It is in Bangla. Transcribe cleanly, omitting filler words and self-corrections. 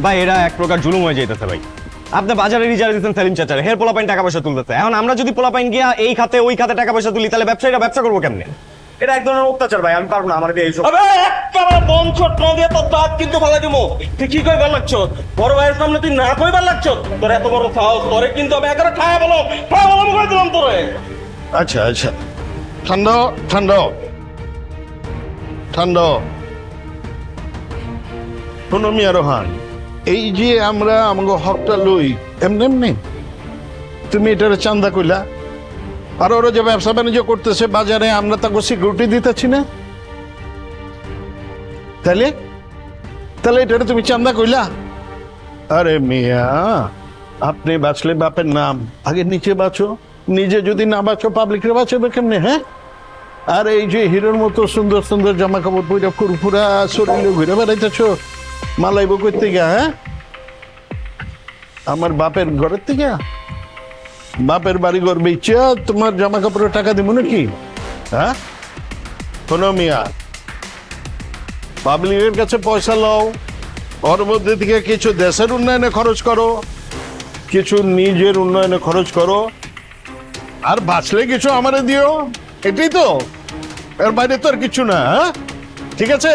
ভাই এরা এক প্রকার জুলুম হয়ে যাইতেছে ভাই। আপনি বাজারে রিজার্ভ দিচ্ছেন সেলিম চাচার, হের পোলাপাইন টাকা পয়সা তুলতেছে। এখন আমরা যদি পোলাপাইন গিয়া এই খাতে ওই খাতে টাকা পয়সা তুলি, তাহলে ব্যবসায়ীরা ব্যবসা করবো কেমনে? এটা এক ধরনের অত্যাচার ভাই, আমি পারবো না আমার দিয়ে এইসব। একেবারে মন ছোট না দিয়ে তোর দাঁত কিন্তু ফেলে দিব। তুই কি কইবার লাগছ? বড় ভাইয়ের সামনে তুই না কইবার লাগছ? তোর এত বড় সাহস, তোরে কিন্তু আমি একেবারে ঠায়া বলো করে দিলাম তোরে। আচ্ছা আচ্ছা, ঠান্ডা ঠান্ডা ঠান্ডা। শোনো মিয়া রোহান, এই যে আমরা আমাকে হকটা লই এমনি এমনি তুমি এটার চান্দা কইলা, আর ওরা যে ব্যবসা বাণিজ্য করতেছে বাজারে আমরা তাকে সিকিউরিটি দিতেছি না, তাহলে তাহলে এটা তুমি চান্দা কইলা? আরে মিয়া, আপনি বাঁচলে বাপের নাম, আগে নিচে বাঁচো। নিজে যদি না বাঁচো পাবলিকরে বাঁচবে কেমনে? হ্যাঁ, আর এই যে হিরোর মতো সুন্দর সুন্দর জামা কাপড় পরে ফুরফুরা শরীরে ঘুরে বেড়াইতেছো, মালাইব কই থেকে? হ্যাঁ, আমার বাপের ঘরের থেকে? বাপের বাড়ি ঘর বেচে তোমার জামা কাপড়ের টাকা দিব নাকি? হ্যাঁ, শোনো মিয়া, পাবলিকের কাছে পয়সা লও, ওর মধ্যে থেকে কিছু দেশের উন্নয়নে খরচ করো, কিছু নিজের উন্নয়নে খরচ করো, আর বাঁচলে কিছু আমারে দিও। এটাই তো, এর বাইরে তো আর কিছু না। হ্যাঁ, ঠিক আছে।